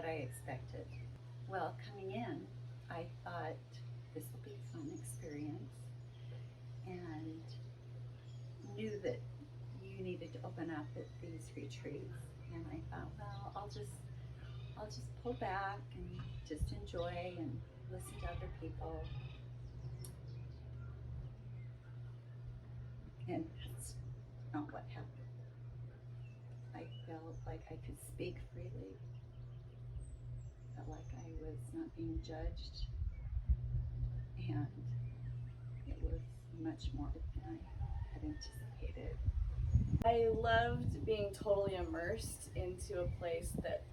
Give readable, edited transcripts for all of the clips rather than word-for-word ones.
what I expected. Well, coming in, I thought this will be a fun experience, and knew that you needed to open up at these retreats. And I thought, well, I'll just pull back and just enjoy and listen to other people. And that's not what happened. I felt like I could speak freely. Felt like I was not being judged, and it was much more than I had anticipated. I loved being totally immersed into a place that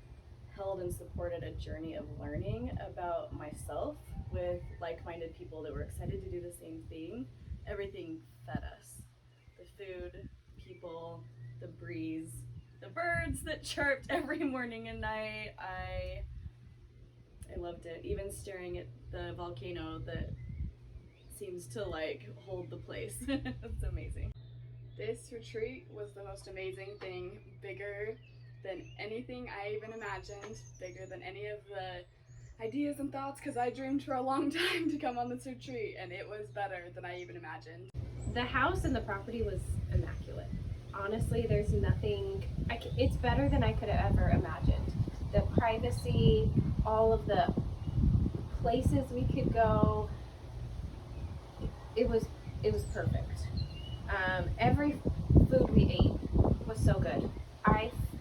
held and supported a journey of learning about myself with like-minded people that were excited to do the same thing. Everything fed us. The food, people, the breeze, the birds that chirped every morning and night. I loved it. Even staring at the volcano that seems to hold the place. It's amazing. This retreat was the most amazing thing, bigger than anything I even imagined, bigger than any of the ideas and thoughts, because I dreamed for a long time to come on this retreat, and it was better than I even imagined. The house and the property was immaculate. Honestly, there's nothing, it's better than I could have ever imagined. The privacy, all of the places we could go, it was perfect. Every food we ate was so good.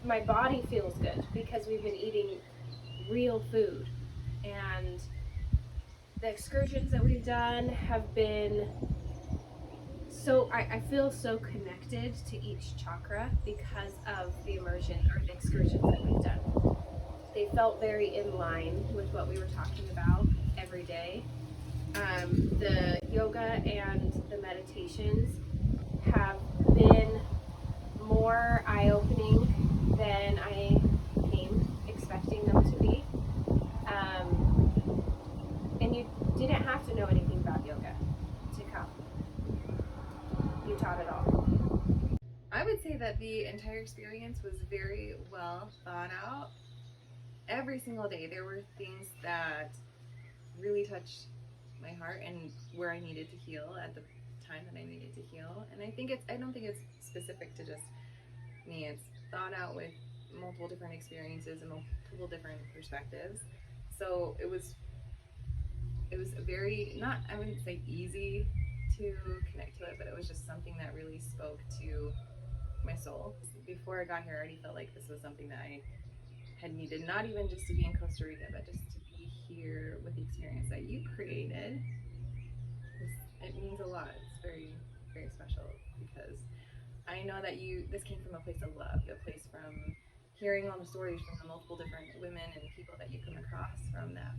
My body feels good because we've been eating real food, and the excursions that we've done have been so, I feel so connected to each chakra because of the immersion or the excursions that we've done. They felt very in line with what we were talking about every day. The yoga and the meditations have been more eye-opening than I came expecting them to be. And you didn't have to know anything about yoga to come. You taught it all. I would say that the entire experience was very well thought out. Every single day there were things that really touched my heart and where I needed to heal at the time that I needed to heal. And I don't think it's specific to just me. It's thought out with multiple different experiences and multiple different perspectives. So it was very, not, I wouldn't say easy to connect to it, but it was just something that really spoke to my soul. Before I got here, I already felt like this was something that I had needed, not even just to be in Costa Rica, but just to be here with the experience that you created. It means a lot. It's very, very special because I know that this came from a place of love, a place from hearing all the stories from the multiple different women and people that you come across from that.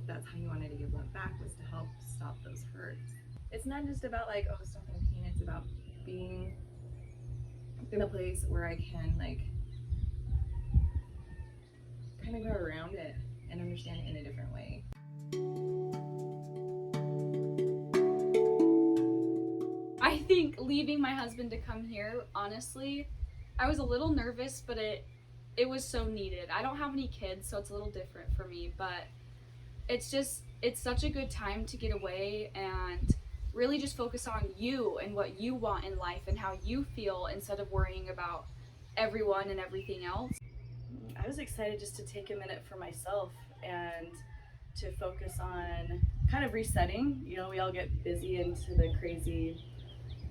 That's how you wanted to give love back, was to help stop those hurts. It's not just about stopping pain, it's about being in a place where I can kind of go around it and understand it in a different way. I think leaving my husband to come here, honestly, I was a little nervous, but it was so needed. I don't have any kids, so it's a little different for me, but it's such a good time to get away and really just focus on you and what you want in life and how you feel instead of worrying about everyone and everything else. I was excited just to take a minute for myself and to focus on kind of resetting. You know, we all get busy into the crazy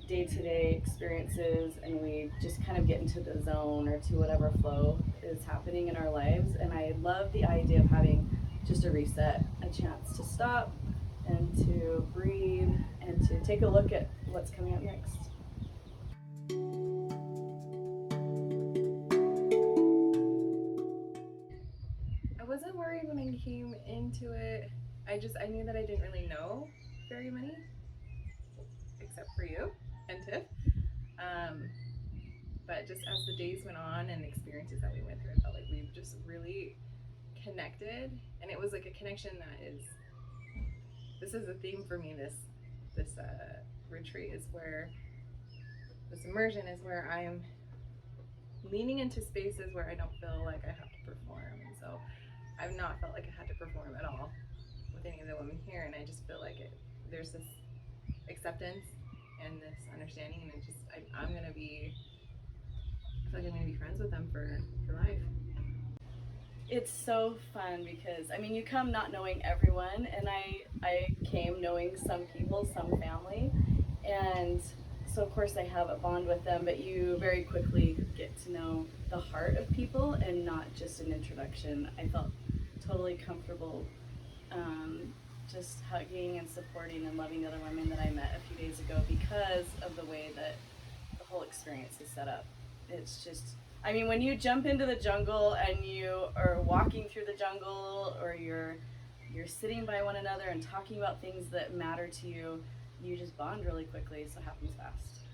day-to-day experiences and we just kind of get into the zone or to whatever flow is happening in our lives. And I love the idea of having just a reset, a chance to stop and to breathe and to take a look at what's coming up next. I wasn't worried when I came into it. I knew that I didn't really know very many, except for you and Tiff. But just as the days went on and the experiences that we went through, I felt like we've just really connected, and it was like a connection this is a theme for me. This retreat is where this immersion is where I am leaning into spaces where I don't feel like I have to perform. And so I've not felt like I had to perform at all with any of the women here, and I just feel like there's this acceptance and this understanding, and it just I feel like I'm gonna be friends with them for life. It's so fun because, I mean, you come not knowing everyone, and I came knowing some people, some family, and so of course I have a bond with them, but you very quickly get to know the heart of people and not just an introduction. I felt totally comfortable just hugging and supporting and loving the other women that I met a few days ago because of the way that the whole experience is set up. It's just, I mean, when you jump into the jungle and you are walking through the jungle, or you're sitting by one another and talking about things that matter to you, you just bond really quickly, so it happens fast.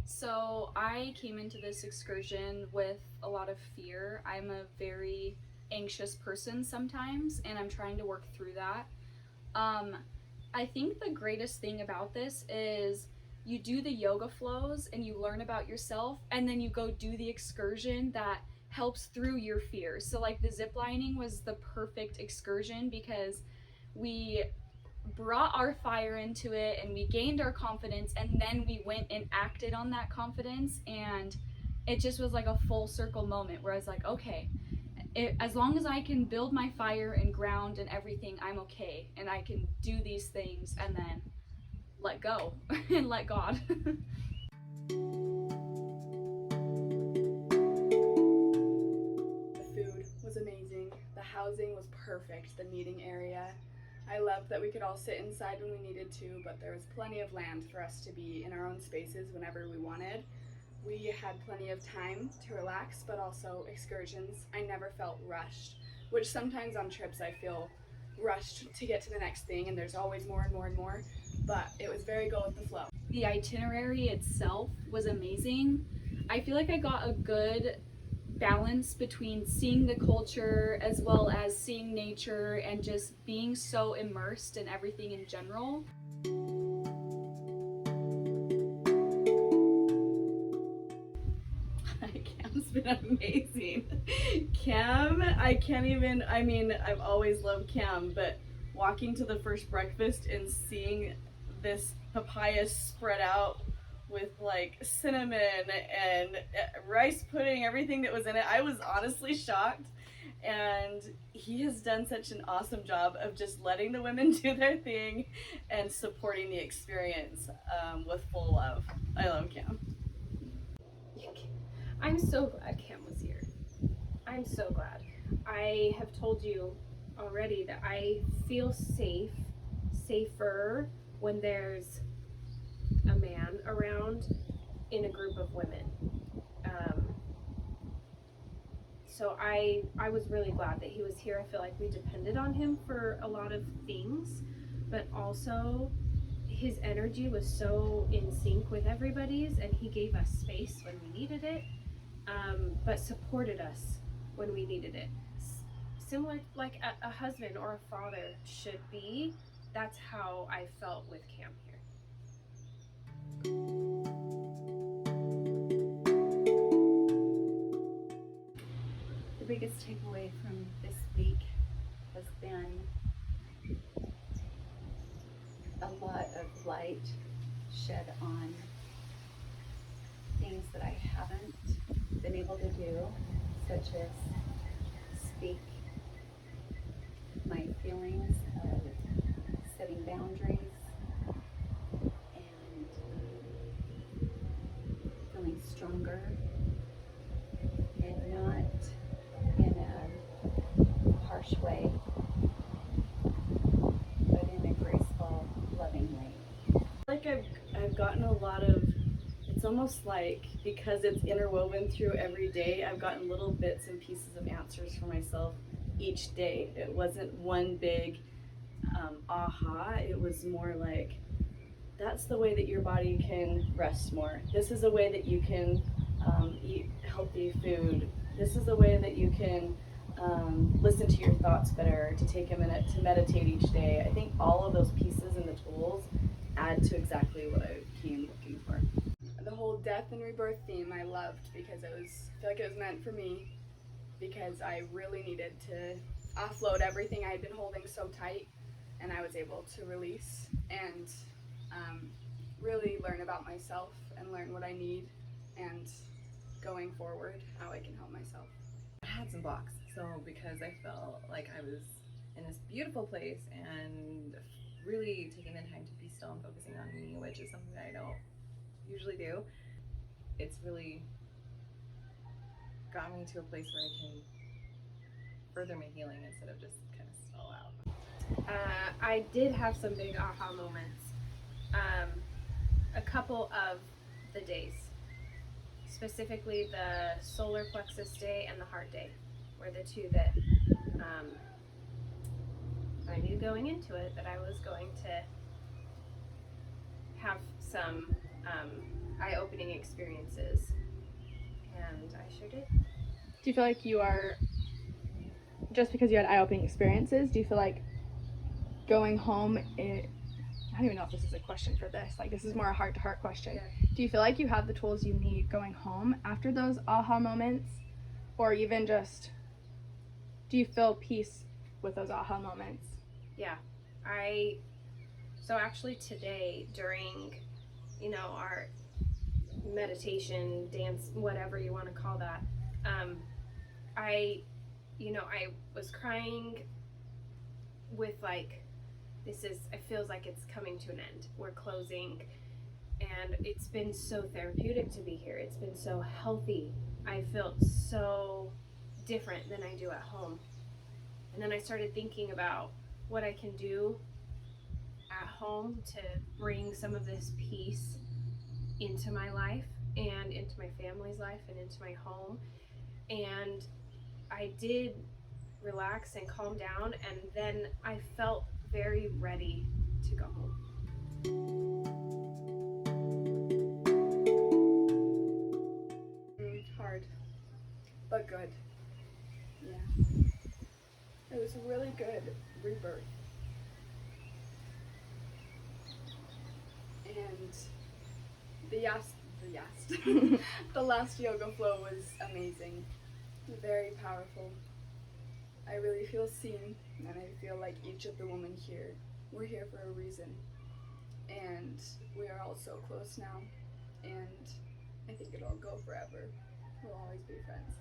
So I came into this excursion with a lot of fear. I'm a very anxious person sometimes, and I'm trying to work through that. I think the greatest thing about this is you do the yoga flows and you learn about yourself, and then you go do the excursion that helps through your fears. So like the zip lining was the perfect excursion because we brought our fire into it and we gained our confidence, and then we went and acted on that confidence, and it just was like a full circle moment where I was like, okay, as long as I can build my fire and ground and everything, I'm okay, and I can do these things and then let go and let God. The food was amazing. The housing was perfect. The meeting area. I loved that we could all sit inside when we needed to, but there was plenty of land for us to be in our own spaces whenever we wanted. We had plenty of time to relax, but also excursions. I never felt rushed, which sometimes on trips I feel rushed to get to the next thing, and there's always more and more and more, but it was very go with the flow. The itinerary itself was amazing. I feel like I got a good balance between seeing the culture as well as seeing nature and just being so immersed in everything in general. Cam's been amazing. Cam, I've always loved Cam, but walking to the first breakfast and seeing this papaya spread out with like cinnamon and rice pudding, everything that was in it, I was honestly shocked. And he has done such an awesome job of just letting the women do their thing and supporting the experience with full love. I love Cam. I'm so glad Cam was here. I'm so glad. I have told you already that I feel safer when there's a man around in a group of women. So I was really glad that he was here. I feel like we depended on him for a lot of things, but also his energy was so in sync with everybody's, and he gave us space when we needed it, but supported us when we needed it. Similar like a husband or a father should be. That's how I felt with Cam here. The biggest takeaway from this week has been a lot of light shed on things that I haven't been able to do, such as speak my feelings of setting boundaries and feeling stronger, and not in a harsh way, but in a graceful, loving way. Like I've gotten a lot of, it's almost like because it's interwoven through every day, I've gotten little bits and pieces of answers for myself each day. It wasn't one big aha, it was more like, that's the way that your body can rest more. This is a way that you can eat healthy food. This is a way that you can listen to your thoughts better, to take a minute to meditate each day. I think all of those pieces and the tools add to exactly what I came looking for. The whole death and rebirth theme I loved because I feel like it was meant for me, because I really needed to offload everything I had been holding so tight, and I was able to release and really learn about myself and learn what I need, and going forward how I can help myself. I had some blocks, so because I felt like I was in this beautiful place and really taking the time to be still and focusing on me, which is something that I don't usually do, it's really got me to a place where I can further my healing instead of just kind of stall out. I did have some big aha moments. A couple of the days, specifically the solar plexus day and the heart day, were the two that I knew going into it that I was going to have some eye-opening experiences, and I sure did. Do you feel like you are, just because you had eye-opening experiences, do you feel like going home, I don't even know if this is a question for this, like this is more a heart-to-heart question. Yeah. Do you feel like you have the tools you need going home after those aha moments, or even just, do you feel peace with those aha moments? Yeah, so actually today during, our meditation, dance, whatever you want to call that, I was crying with like, it feels like it's coming to an end. We're closing, and it's been so therapeutic to be here. It's been so healthy. I felt so different than I do at home. And then I started thinking about what I can do at home to bring some of this peace into my life and into my family's life and into my home. And I did relax and calm down, and then I felt very ready to go home. Hard, but good. Yeah. It was a really good rebirth. And the last yoga flow was amazing, very powerful. I really feel seen, and I feel like each of the women here, we're here for a reason, and we are all so close now, and I think it'll go forever. We'll always be friends.